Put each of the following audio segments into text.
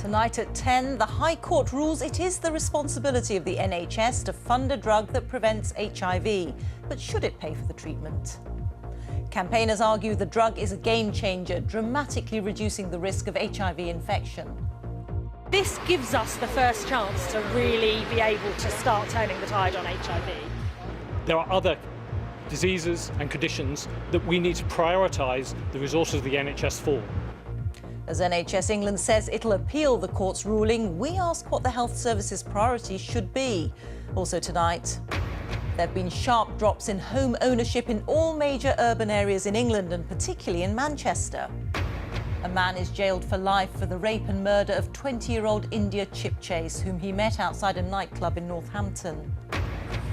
Tonight at 10, the High Court rules it is the responsibility of the NHS to fund a drug that prevents HIV. But should it pay for the treatment? Campaigners argue the drug is a game changer, dramatically reducing the risk of HIV infection. This gives us the first chance to really be able to start turning the tide on HIV. There are other diseases and conditions that we need to prioritise the resources of the NHS for. As NHS England says it'll appeal the court's ruling, we ask what the health service's priorities should be. Also tonight, there have been sharp drops in home ownership in all major urban areas in England and particularly in Manchester. A man is jailed for life for the rape and murder of 20-year-old India Chipchase, whom he met outside a nightclub in Northampton.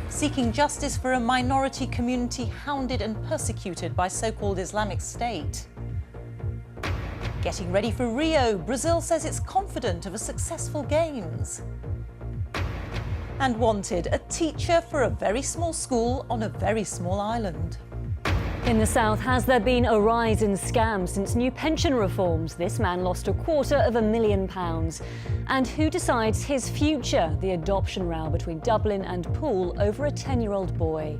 Seeking justice for a minority community hounded and persecuted by so-called Islamic State. Getting ready for Rio, Brazil says it's confident of a successful Games. And wanted, a teacher for a very small school on a very small island. In the south, has there been a rise in scams since new pension reforms? This man lost £250,000. And who decides his future? The adoption row between Dublin and Poole over a 10-year-old boy.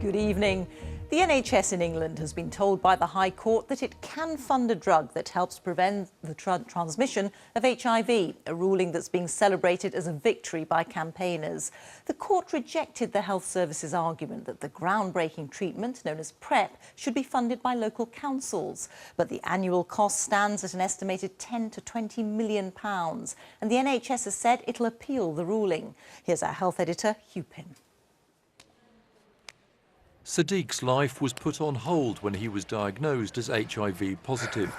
Good evening. The NHS in England has been told by the High Court that it can fund a drug that helps prevent the transmission of HIV, a ruling that's being celebrated as a victory by campaigners. The court rejected the health service's argument that the groundbreaking treatment, known as PrEP, should be funded by local councils. But the annual cost stands at an estimated £10 to £20 million, and the NHS has said it'll appeal the ruling. Here's our health editor, Hugh Pym. Sadiq's life was put on hold when he was diagnosed as HIV positive.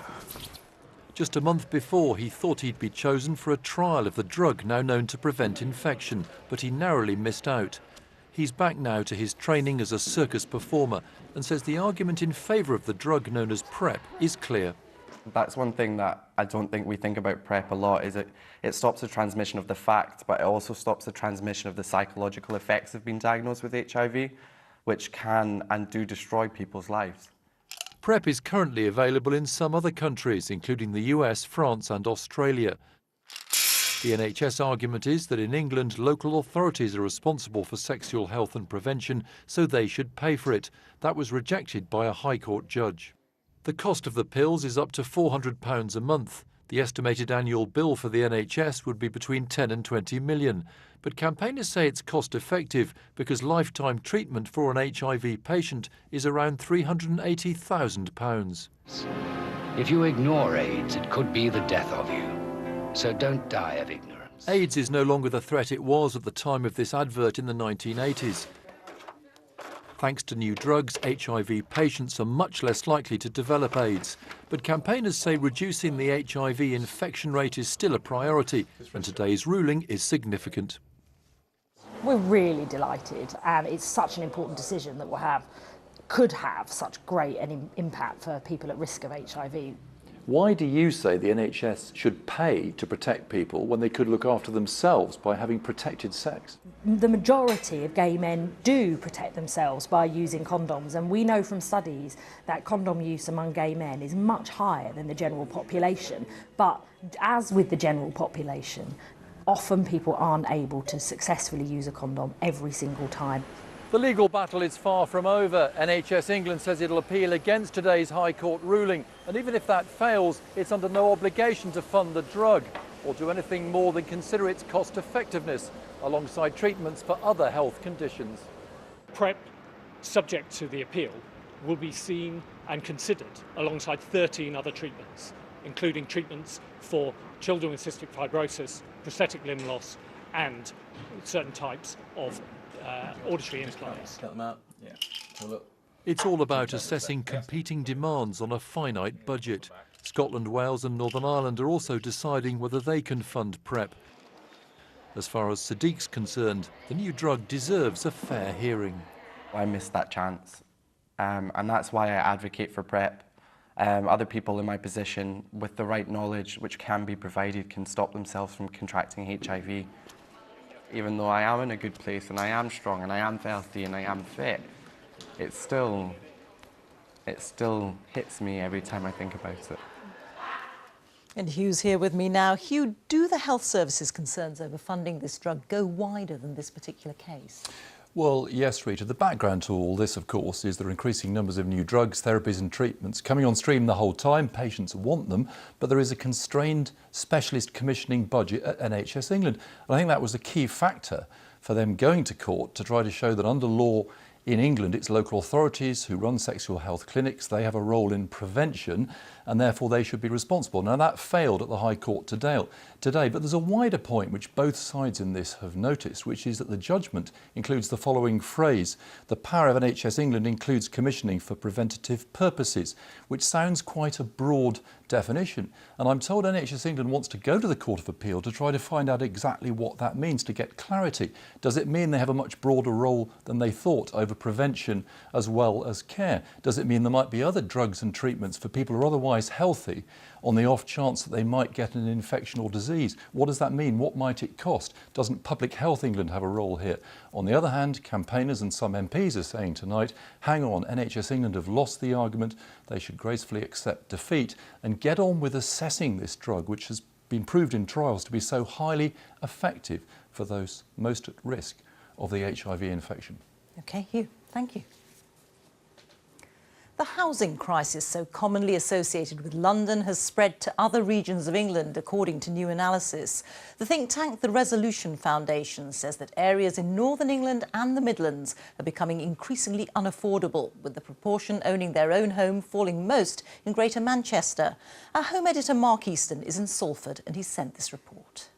Just a month before, he thought he'd be chosen for a trial of the drug now known to prevent infection, but he narrowly missed out. He's back now to his training as a circus performer and says the argument in favour of the drug known as PrEP is clear. That's one thing that I don't think we think about PrEP a lot, is it stops the transmission of the fact, but it also stops the transmission of the psychological effects of being diagnosed with HIV, which can and do destroy people's lives. PrEP is currently available in some other countries, including the US, France and Australia. The NHS argument is that in England, local authorities are responsible for sexual health and prevention, so they should pay for it. That was rejected by a High Court judge. The cost of the pills is up to £400 a month. The estimated annual bill for the NHS would be between 10 and 20 million. But campaigners say it's cost-effective because lifetime treatment for an HIV patient is around £380,000. If you ignore AIDS, it could be the death of you. So don't die of ignorance. AIDS is no longer the threat it was at the time of this advert in the 1980s. Thanks to new drugs, HIV patients are much less likely to develop AIDS. But campaigners say reducing the HIV infection rate is still a priority, and today's ruling is significant. We're really delighted, and it's such an important decision that could have such great impact for people at risk of HIV. Why do you say the NHS should pay to protect people when they could look after themselves by having protected sex? The majority of gay men do protect themselves by using condoms, and we know from studies that condom use among gay men is much higher than the general population. But as with the general population, often people aren't able to successfully use a condom every single time. The legal battle is far from over. NHS England says it'll appeal against today's High Court ruling. And even if that fails, it's under no obligation to fund the drug or do anything more than consider its cost effectiveness alongside treatments for other health conditions. PrEP, subject to the appeal, will be seen and considered alongside 13 other treatments, including treatments for children with cystic fibrosis, prosthetic limb loss and certain types of auditory implants. Cut them out. Yeah. Have a look. It's all about assessing competing demands on a finite budget. Scotland, Wales and Northern Ireland are also deciding whether they can fund PrEP. As far as Sadiq's concerned, the new drug deserves a fair hearing. I missed that chance, and that's why I advocate for PrEP. Other people in my position with the right knowledge which can be provided can stop themselves from contracting HIV. Even though I am in a good place and I am strong and I am healthy and I am fit, it still hits me every time I think about it. And Hugh's here with me now. Hugh, do the health services concerns over funding this drug go wider than this particular case? Well, yes, Rita. The background to all this, of course, is there are increasing numbers of new drugs, therapies and treatments coming on stream the whole time. Patients want them, but there is a constrained specialist commissioning budget at NHS England. And I think that was a key factor for them going to court to try to show that under law in England, it's local authorities who run sexual health clinics. They have a role in prevention and therefore they should be responsible. Now that failed at the High Court today, but there's a wider point which both sides in this have noticed, which is that the judgment includes the following phrase: the power of NHS England includes commissioning for preventative purposes, which sounds quite a broad definition. And I'm told NHS England wants to go to the Court of Appeal to try to find out exactly what that means, to get clarity. Does it mean they have a much broader role than they thought over prevention as well as care? Does it mean there might be other drugs and treatments for people who are otherwise healthy on the off chance that they might get an infection or disease? What does that mean? What might it cost? Doesn't Public Health England have a role here? On the other hand, campaigners and some MPs are saying tonight, hang on, NHS England have lost the argument. They should gracefully accept defeat and get on with assessing this drug, which has been proved in trials to be so highly effective for those most at risk of the HIV infection. OK, Hugh, thank you. The housing crisis so commonly associated with London has spread to other regions of England, according to new analysis. The think tank The Resolution Foundation says that areas in northern England and the Midlands are becoming increasingly unaffordable, with the proportion owning their own home falling most in Greater Manchester. Our home editor Mark Easton is in Salford and he sent this report.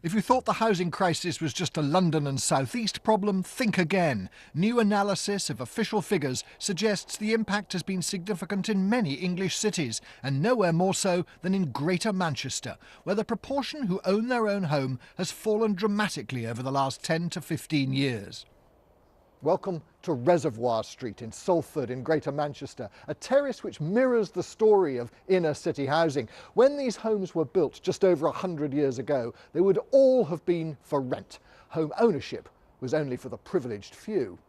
If you thought the housing crisis was just a London and South East problem, think again. New analysis of official figures suggests the impact has been significant in many English cities, and nowhere more so than in Greater Manchester, where the proportion who own their own home has fallen dramatically over the last 10 to 15 years. Welcome to Reservoir Street in Salford in Greater Manchester, a terrace which mirrors the story of inner city housing. When these homes were built just over 100 years ago, they would all have been for rent. Home ownership was only for the privileged few.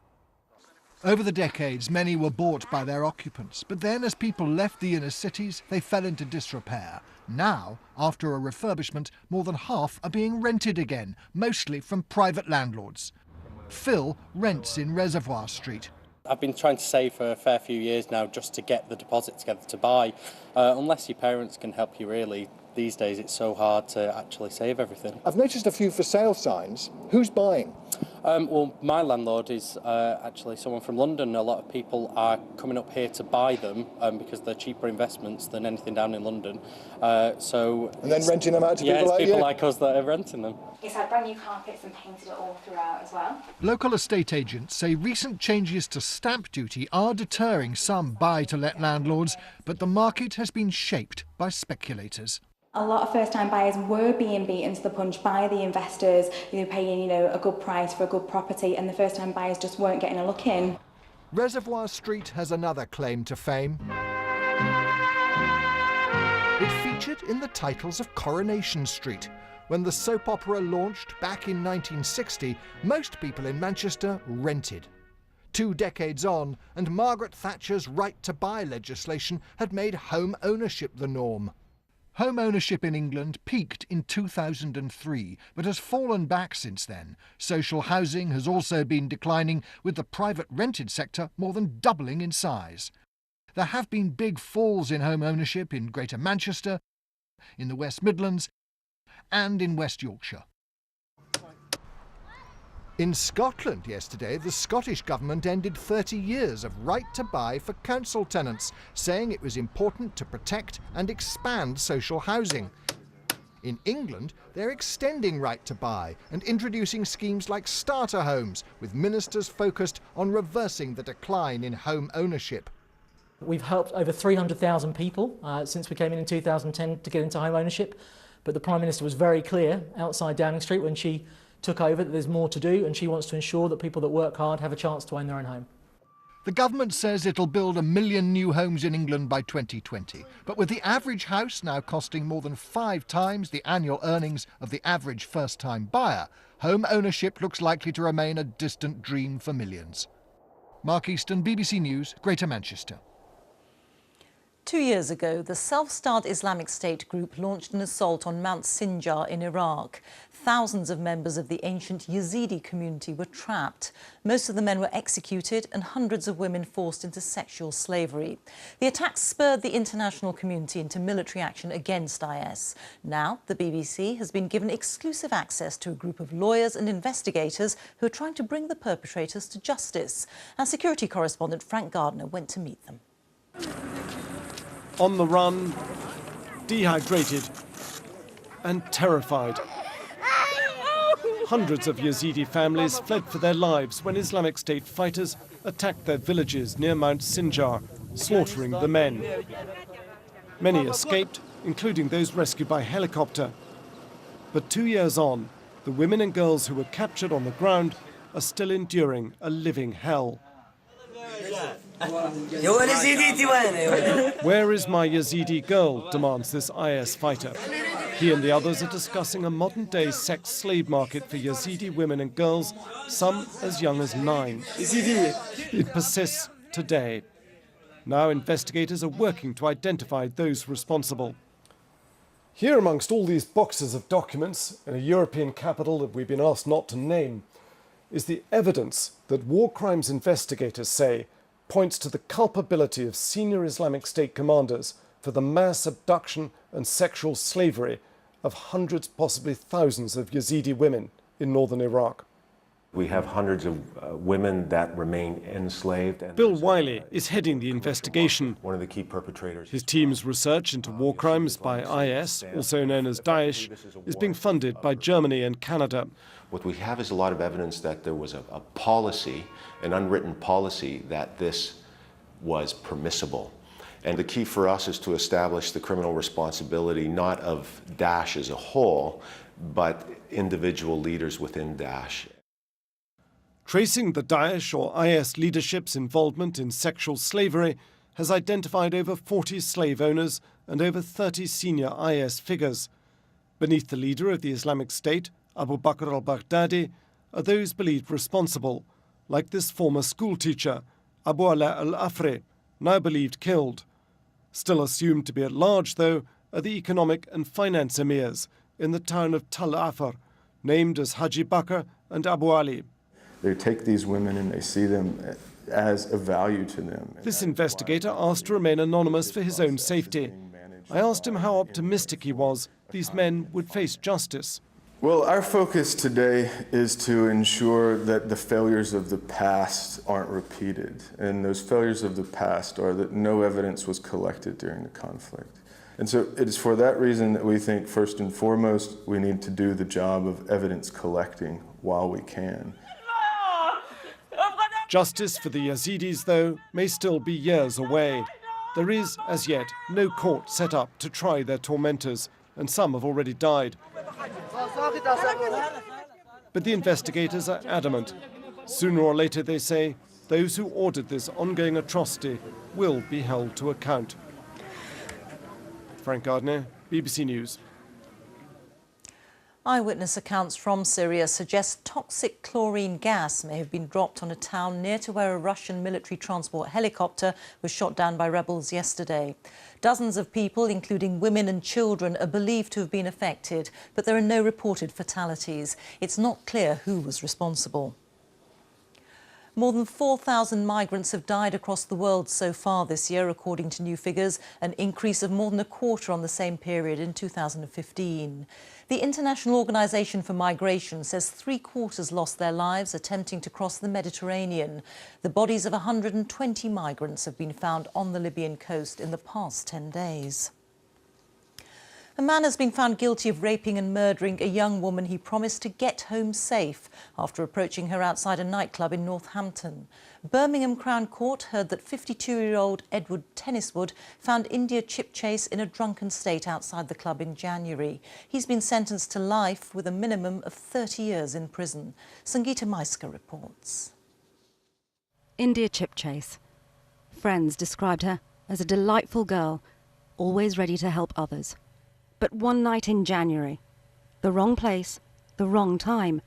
Over the decades, many were bought by their occupants, but then as people left the inner cities, they fell into disrepair. Now, after a refurbishment, more than half are being rented again, mostly from private landlords. Phil rents in Reservoir Street. I've been trying to save for a fair few years now just to get the deposit together to buy. Unless your parents can help you really, these days it's so hard to actually save everything. I've noticed a few for sale signs. Who's buying? Well, my landlord is actually someone from London. A lot of people are coming up here to buy them because they're cheaper investments than anything down in London. And then renting them out to people like you? People like us that are renting them. It's had brand new carpets and painted it all throughout as well. Local estate agents say recent changes to stamp duty are deterring some buy-to-let landlords, but the market has been shaped by speculators. A lot of first-time buyers were being beaten to the punch by the investors, paying, a good price for a good property, and the first-time buyers just weren't getting a look in. Reservoir Street has another claim to fame. It featured in the titles of Coronation Street. When the soap opera launched back in 1960, most people in Manchester rented. 2 decades on, and Margaret Thatcher's right to buy legislation had made home ownership the norm. Home ownership in England peaked in 2003, but has fallen back since then. Social housing has also been declining, with the private rented sector more than doubling in size. There have been big falls in home ownership in Greater Manchester, in the West Midlands, and in West Yorkshire. In Scotland yesterday, the Scottish Government ended 30 years of right to buy for council tenants, saying it was important to protect and expand social housing. In England, they're extending right to buy and introducing schemes like starter homes, with ministers focused on reversing the decline in home ownership. We've helped over 300,000 people since we came in 2010 to get into home ownership, but the Prime Minister was very clear outside Downing Street when she took over that there's more to do, and she wants to ensure that people that work hard have a chance to own their own home. The government says it'll build 1 million new homes in England by 2020. But with the average house now costing more than 5 times the annual earnings of the average first-time buyer, home ownership looks likely to remain a distant dream for millions. Mark Easton, BBC News, Greater Manchester. 2 years ago, the self-styled Islamic State group launched an assault on Mount Sinjar in Iraq. Thousands of members of the ancient Yazidi community were trapped. Most of the men were executed and hundreds of women forced into sexual slavery. The attacks spurred the international community into military action against IS. Now, the BBC has been given exclusive access to a group of lawyers and investigators who are trying to bring the perpetrators to justice. Our security correspondent Frank Gardner went to meet them. On the run, dehydrated and terrified. Hundreds of Yazidi families fled for their lives when Islamic State fighters attacked their villages near Mount Sinjar, slaughtering the men. Many escaped, including those rescued by helicopter. But 2 years on, the women and girls who were captured on the ground are still enduring a living hell. Where is my Yazidi girl, demands this IS fighter. He and the others are discussing a modern-day sex slave market for Yazidi women and girls, some as young as 9. It persists today. Now investigators are working to identify those responsible. Here amongst all these boxes of documents, in a European capital that we've been asked not to name, is the evidence that war crimes investigators say points to the culpability of senior Islamic State commanders for the mass abduction and sexual slavery of hundreds, possibly thousands of Yazidi women in northern Iraq. We have hundreds of women that remain enslaved. And Bill Wiley is heading the investigation. One of the key perpetrators. His team's research into war crimes by IS, also known as Daesh, is being funded by Germany and Canada. What we have is a lot of evidence that there was a policy, an unwritten policy, that this was permissible. And the key for us is to establish the criminal responsibility not of Daesh as a whole, but individual leaders within Daesh. Tracing the Daesh or IS leadership's involvement in sexual slavery has identified over 40 slave owners and over 30 senior IS figures. Beneath the leader of the Islamic State, Abu Bakr al-Baghdadi, are those believed responsible, like this former schoolteacher, Abu Ala al-Afri, now believed killed. Still assumed to be at large, though, are the economic and finance emirs in the town of Tal Afar, named as Haji Bakr and Abu Ali. They take these women and they see them as a value to them. This investigator asked to remain anonymous for his own safety. I asked him how optimistic he was these men would face justice. Well, our focus today is to ensure that the failures of the past aren't repeated. And those failures of the past are that no evidence was collected during the conflict. And so it is for that reason that we think, first and foremost, we need to do the job of evidence collecting while we can. Justice for the Yazidis, though, may still be years away. There is, as yet, no court set up to try their tormentors, and some have already died. But the investigators are adamant. Sooner or later, they say, those who ordered this ongoing atrocity will be held to account. Frank Gardner, BBC News. Eyewitness accounts from Syria suggest toxic chlorine gas may have been dropped on a town near to where a Russian military transport helicopter was shot down by rebels yesterday. Dozens of people, including women and children, are believed to have been affected, but there are no reported fatalities. It's not clear who was responsible. More than 4,000 migrants have died across the world so far this year, according to new figures, an increase of more than a quarter on the same period in 2015. The International Organization for Migration says 3/4 lost their lives attempting to cross the Mediterranean. The bodies of 120 migrants have been found on the Libyan coast in the past 10 days. A man has been found guilty of raping and murdering a young woman he promised to get home safe after approaching her outside a nightclub in Northampton. Birmingham Crown Court heard that 52-year-old Edward Tenniswood found India Chipchase in a drunken state outside the club in January. He's been sentenced to life with a minimum of 30 years in prison. Sangeeta Maiska reports. India Chipchase. Friends described her as a delightful girl, always ready to help others. But one night in January, the wrong place, the wrong time,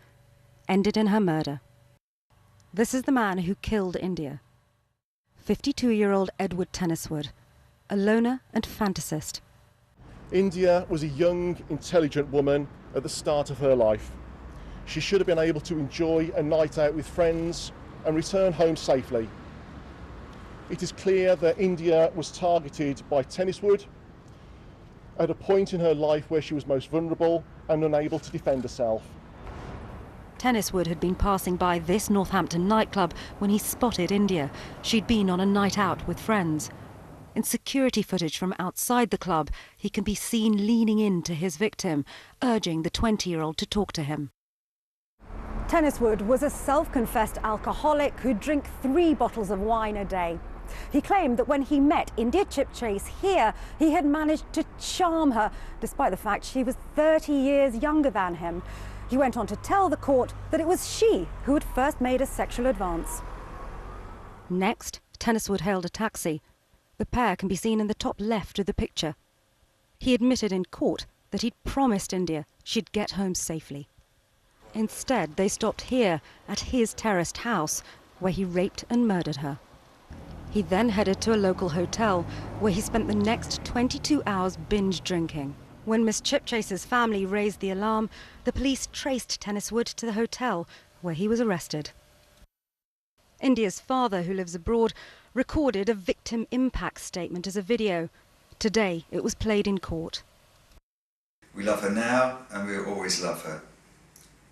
ended in her murder. This is the man who killed India. 52-year-old Edward Tenniswood, a loner and fantasist. India was a young, intelligent woman at the start of her life. She should have been able to enjoy a night out with friends and return home safely. It is clear that India was targeted by Tenniswood at a point in her life where she was most vulnerable and unable to defend herself. Tenniswood had been passing by this Northampton nightclub when he spotted India. She'd been on a night out with friends. In security footage from outside the club, he can be seen leaning into his victim, urging the 20-year-old to talk to him. Tenniswood was a self-confessed alcoholic who'd drink 3 bottles of wine a day. He claimed that when he met India Chipchase here, he had managed to charm her, despite the fact she was 30 years younger than him. He went on to tell the court that it was she who had first made a sexual advance. Next, Tenniswood hailed a taxi. The pair can be seen in the top left of the picture. He admitted in court that he'd promised India she'd get home safely. Instead, they stopped here at his terraced house, where he raped and murdered her. He then headed to a local hotel, where he spent the next 22 hours binge drinking. When Miss Chipchase's family raised the alarm, the police traced Tenniswood to the hotel, where he was arrested. India's father, who lives abroad, recorded a victim impact statement as a video. Today, it was played in court. We love her now, and we will always love her.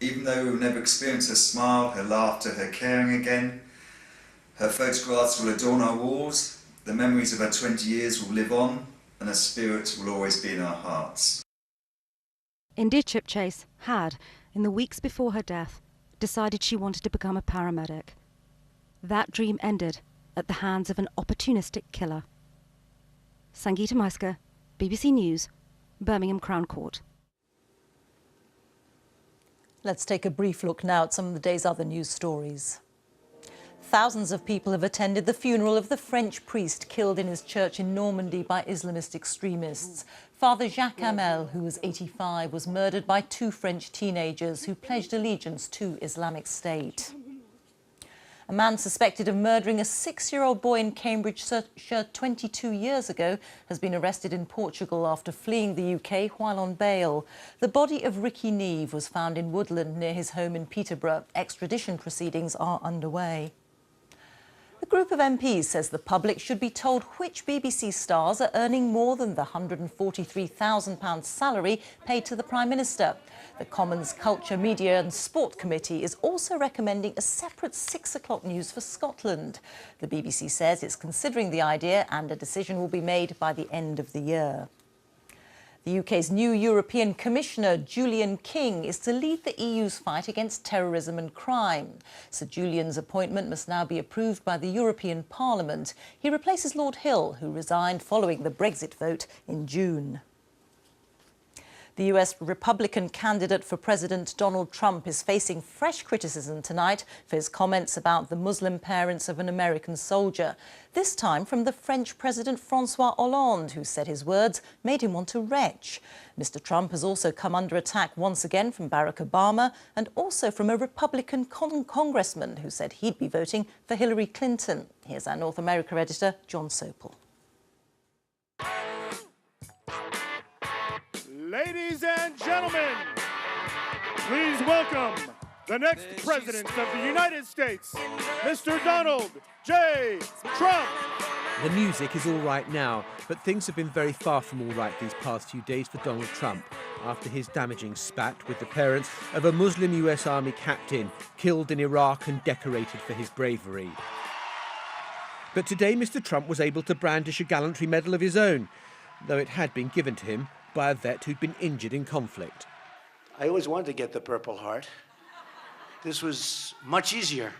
Even though we will never experience her smile, her laughter, her caring again, her photographs will adorn our walls, the memories of her 20 years will live on, and her spirit will always be in our hearts. India Chipchase had, in the weeks before her death, decided she wanted to become a paramedic. That dream ended at the hands of an opportunistic killer. Sangeeta Maiska, BBC News, Birmingham Crown Court. Let's take a brief look now at some of the day's other news stories. Thousands of people have attended the funeral of the French priest killed in his church in Normandy by Islamist extremists. Father Jacques Hamel, who was 85, was murdered by 2 French teenagers who pledged allegiance to Islamic State. A man suspected of murdering a 6-year-old boy in Cambridgeshire 22 years ago has been arrested in Portugal after fleeing the UK while on bail. The body of Ricky Neve was found in woodland near his home in Peterborough. Extradition proceedings are underway. A group of MPs says the public should be told which BBC stars are earning more than the £143,000 salary paid to the Prime Minister. The Commons Culture, Media and Sport Committee is also recommending a separate 6 o'clock news for Scotland. The BBC says it's considering the idea and a decision will be made by the end of the year. The UK's new European Commissioner, Julian King, is to lead the EU's fight against terrorism and crime. Sir Julian's appointment must now be approved by the European Parliament. He replaces Lord Hill, who resigned following the Brexit vote in June. The US Republican candidate for President Donald Trump is facing fresh criticism tonight for his comments about the Muslim parents of an American soldier. This time from the French President François Hollande, who said his words made him want to retch. Mr. Trump has also come under attack once again from Barack Obama and also from a Republican congressman who said he'd be voting for Hillary Clinton. Here's our North America editor, John Sopel. Ladies and gentlemen, please welcome the next President of the United States, Mr. Donald J. Trump. The music is all right now, but things have been very far from all right these past few days for Donald Trump after his damaging spat with the parents of a Muslim US Army captain killed in Iraq and decorated for his bravery. But today Mr. Trump was able to brandish a gallantry medal of his own, though it had been given to him by a vet who'd been injured in conflict. I always wanted to get the Purple Heart. This was much easier.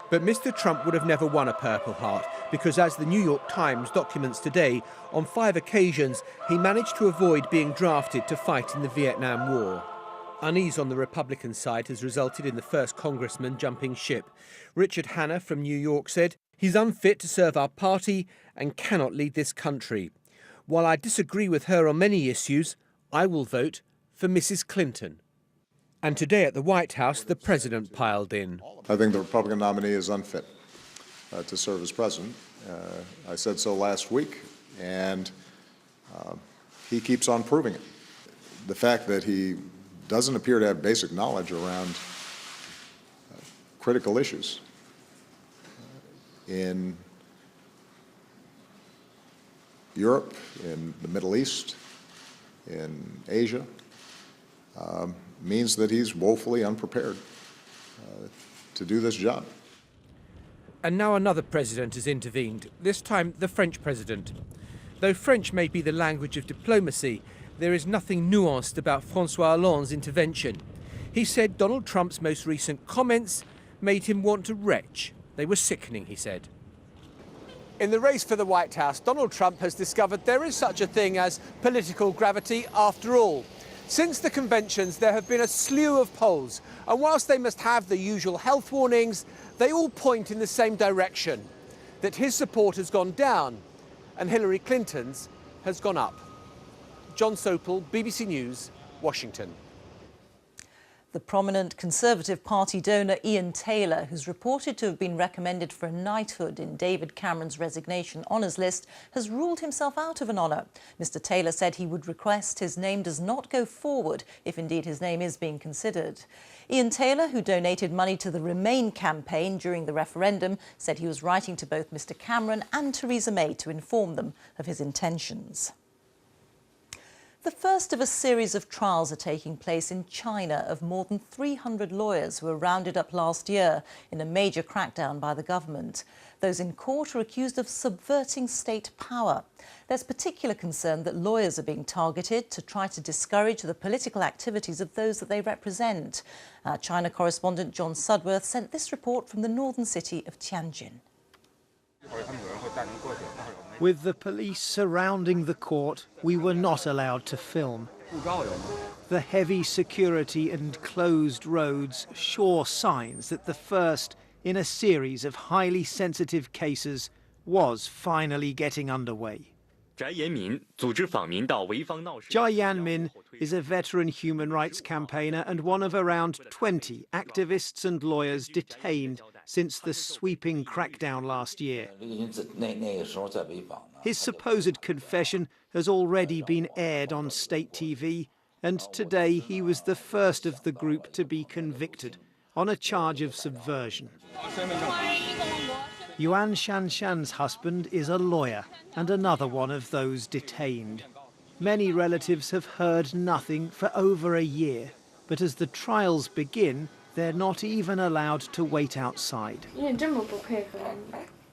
But Mr. Trump would have never won a Purple Heart because, as the New York Times documents today, on 5 occasions he managed to avoid being drafted to fight in the Vietnam War. Unease on the Republican side has resulted in the first congressman jumping ship. Richard Hanna from New York said he's unfit to serve our party and cannot lead this country. While I disagree with her on many issues, I will vote for Mrs. Clinton. And today at the White House, the president piled in. I think the Republican nominee is unfit to serve as president. I said so last week, and he keeps on proving it. The fact that he doesn't appear to have basic knowledge around critical issues in Europe, in the Middle East, in Asia, means that he's woefully unprepared to do this job. And now another president has intervened, this time the French president. Though French may be the language of diplomacy, there is nothing nuanced about François Hollande's intervention. He said Donald Trump's most recent comments made him want to retch. They were sickening, he said. In the race for the White House, Donald Trump has discovered there is such a thing as political gravity after all. Since the conventions, there have been a slew of polls, and whilst they must have the usual health warnings, they all point in the same direction, that his support has gone down and Hillary Clinton's has gone up. John Sopel, BBC News, Washington. The prominent Conservative Party donor Ian Taylor, who's reported to have been recommended for a knighthood in David Cameron's resignation honours list, has ruled himself out of an honour. Mr Taylor said he would request his name does not go forward if indeed his name is being considered. Ian Taylor, who donated money to the Remain campaign during the referendum, said he was writing to both Mr Cameron and Theresa May to inform them of his intentions. The first of a series of trials are taking place in China of more than 300 lawyers who were rounded up last year in a major crackdown by the government. Those in court are accused of subverting state power. There's particular concern that lawyers are being targeted to try to discourage the political activities of those that they represent. Our China correspondent John Sudworth sent this report from the northern city of Tianjin. With the police surrounding the court, we were not allowed to film. The heavy security and closed roads sure signs that the first in a series of highly sensitive cases was finally getting underway. Zhai Yanmin is a veteran human rights campaigner and one of around 20 activists and lawyers detained since the sweeping crackdown last year. His supposed confession has already been aired on state TV, and today he was the first of the group to be convicted on a charge of subversion. Yuan Shanshan's husband is a lawyer and another one of those detained. Many relatives have heard nothing for over a year, but as the trials begin, they're not even allowed to wait outside.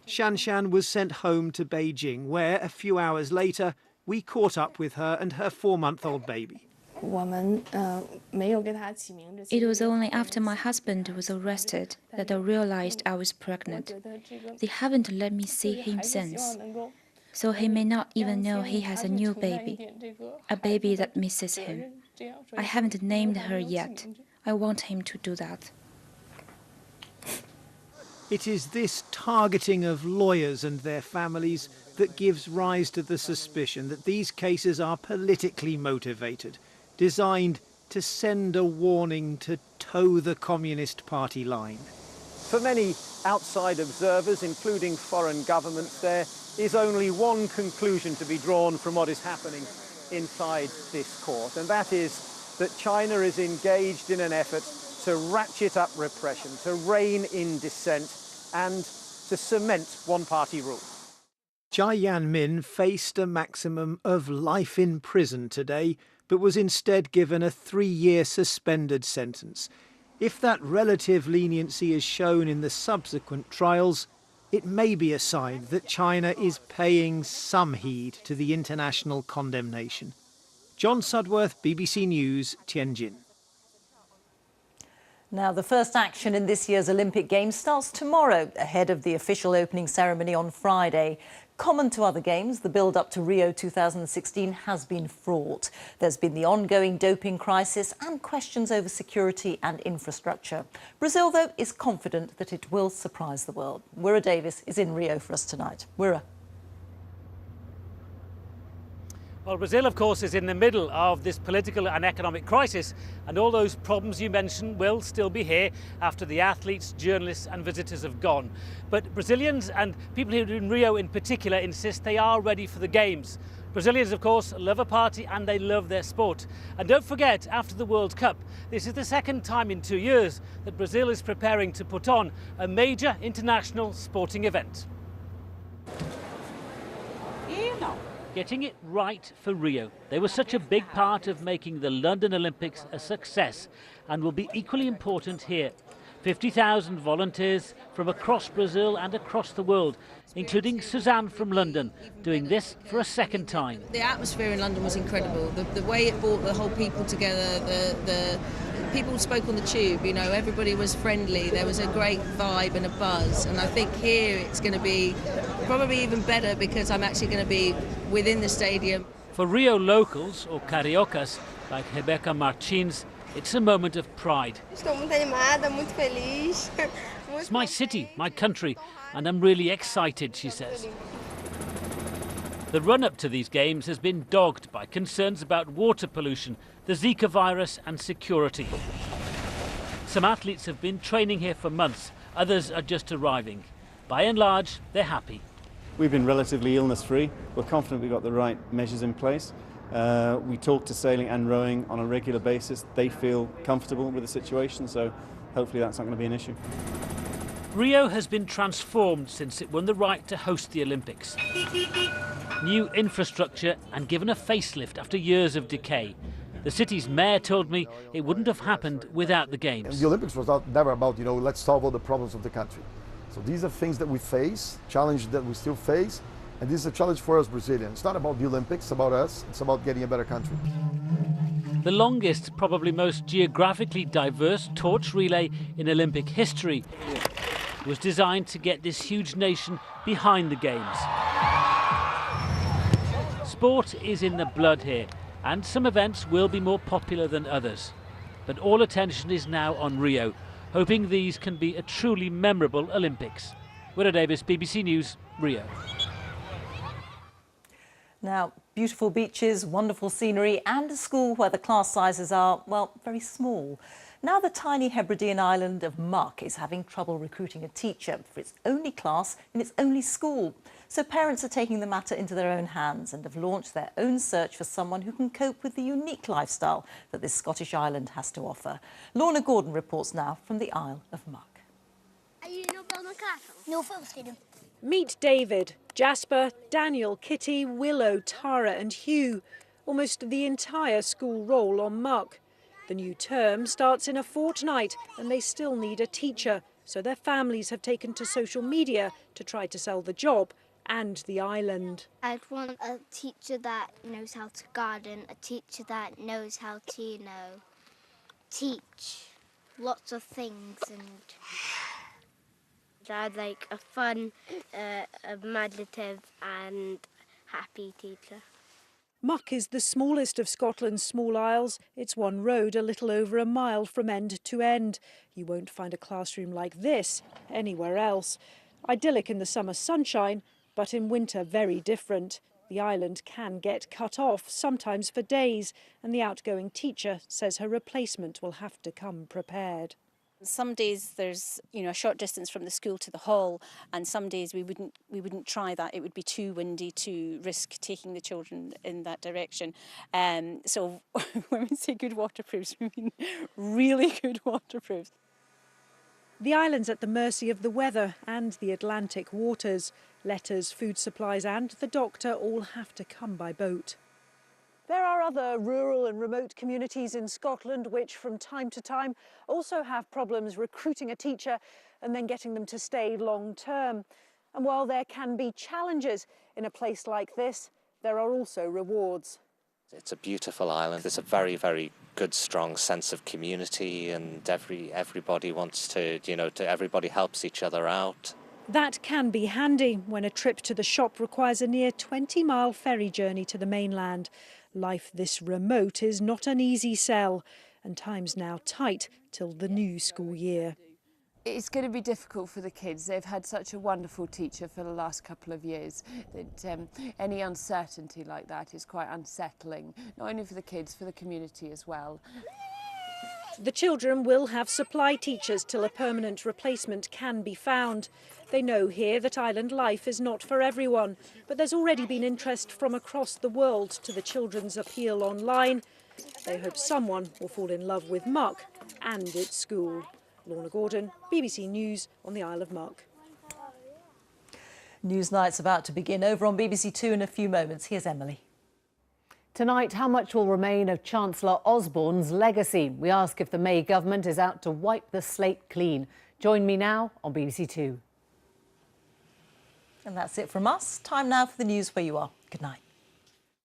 Shanshan was sent home to Beijing, where a few hours later we caught up with her and her 4-month-old baby. It was only after my husband was arrested that I realized I was pregnant. They haven't let me see him since, so he may not even know he has a new baby, a baby that misses him. I haven't named her yet. I want him to do that. It is this targeting of lawyers and their families that gives rise to the suspicion that these cases are politically motivated, designed to send a warning to toe the Communist Party line. For many outside observers, including foreign governments, there is only one conclusion to be drawn from what is happening inside this court, and that is that China is engaged in an effort to ratchet up repression, to rein in dissent, and to cement one-party rule. Zhai Yanmin faced a maximum of life in prison today, but was instead given a 3-year suspended sentence. If that relative leniency is shown in the subsequent trials, it may be a sign that China is paying some heed to the international condemnation. John Sudworth, BBC News, Tianjin. Now, the first action in this year's Olympic Games starts tomorrow, ahead of the official opening ceremony on Friday. Common to other games, the build-up to Rio 2016 has been fraught. There's been the ongoing doping crisis and questions over security and infrastructure. Brazil, though, is confident that it will surprise the world. Wirra Davis is in Rio for us tonight. Wirra. Well, Brazil, of course, is in the middle of this political and economic crisis, and all those problems you mentioned will still be here after the athletes, journalists and visitors have gone. But Brazilians and people here in Rio in particular insist they are ready for the Games. Brazilians, of course, love a party and they love their sport. And don't forget, after the World Cup, this is the second time in 2 years that Brazil is preparing to put on a major international sporting event. Getting it right for Rio. They were such a big part of making the London Olympics a success and will be equally important here. 50,000 volunteers from across Brazil and across the world, including Suzanne from London, doing this for a second time. The atmosphere in London was incredible. The way it brought the whole people together, the people spoke on the tube, you know, everybody was friendly. There was a great vibe and a buzz. And I think here it's going to be probably even better because I'm actually going to be within the stadium. For Rio locals, or cariocas, like Rebecca Martins, it's a moment of pride. Estou muito animada, muito feliz. It's my city, my country, and I'm really excited, she says. The run-up to these games has been dogged by concerns about water pollution, the Zika virus and security. Some athletes have been training here for months, others are just arriving. By and large, they're happy. We've been relatively illness-free. We're confident we've got the right measures in place. We talk to sailing and rowing on a regular basis. They feel comfortable with the situation, so hopefully that's not going to be an issue. Rio has been transformed since it won the right to host the Olympics. New infrastructure and given a facelift after years of decay. The city's mayor told me it wouldn't have happened without the Games. The Olympics was never about, let's solve all the problems of the country. So these are things that we face, challenges that we still face, and this is a challenge for us Brazilians. It's not about the Olympics, it's about us, it's about getting a better country. The longest, probably most geographically diverse torch relay in Olympic history was designed to get this huge nation behind the Games. Sport is in the blood here, and some events will be more popular than others. But all attention is now on Rio, hoping these can be a truly memorable Olympics. Wirra Davis, BBC News, Rio. Now, beautiful beaches, wonderful scenery and a school where the class sizes are, well, very small. Now the tiny Hebridean island of Muck is having trouble recruiting a teacher for its only class in its only school. So parents are taking the matter into their own hands and have launched their own search for someone who can cope with the unique lifestyle that this Scottish island has to offer. Lorna Gordon reports now from the Isle of Muck. Are you not building a castle? No, Phil's Meet David, Jasper, Daniel, Kitty, Willow, Tara and Hugh. Almost the entire school roll on Muck. The new term starts in a fortnight and they still need a teacher, so their families have taken to social media to try to sell the job and the island. I'd want a teacher that knows how to garden, a teacher that knows how to, teach lots of things, and I'd like a fun, imaginative and happy teacher. Muck is the smallest of Scotland's small isles. It's one road a little over a mile from end to end. You won't find a classroom like this anywhere else. Idyllic in the summer sunshine, but in winter very different. The island can get cut off, sometimes for days, and the outgoing teacher says her replacement will have to come prepared. Some days there's a short distance from the school to the hall, and some days we wouldn't try that. It would be too windy to risk taking the children in that direction. So when we say good waterproofs, we mean really good waterproofs. The island's at the mercy of the weather and the Atlantic waters. Letters, food supplies and the doctor all have to come by boat. There are other rural and remote communities in Scotland which from time to time also have problems recruiting a teacher and then getting them to stay long term. And while there can be challenges in a place like this, there are also rewards. It's a beautiful island. There's a very, very good, strong sense of community, and everybody wants to, everybody helps each other out. That can be handy when a trip to the shop requires a near 20-mile ferry journey to the mainland. Life this remote is not an easy sell, and time's now tight till the new school year. It's going to be difficult for the kids. They've had such a wonderful teacher for the last couple of years that any uncertainty like that is quite unsettling, not only for the kids, for the community as well. The children will have supply teachers till a permanent replacement can be found. They know here that island life is not for everyone, but there's already been interest from across the world to the children's appeal online. They hope someone will fall in love with Muck and its school. Lorna Gordon, BBC News on the Isle of Muck. Newsnight's about to begin. Over on BBC Two in a few moments. Here's Emily. Tonight, how much will remain of Chancellor Osborne's legacy? We ask if the May government is out to wipe the slate clean. Join me now on BBC Two. And that's it from us. Time now for the news where you are. Good night.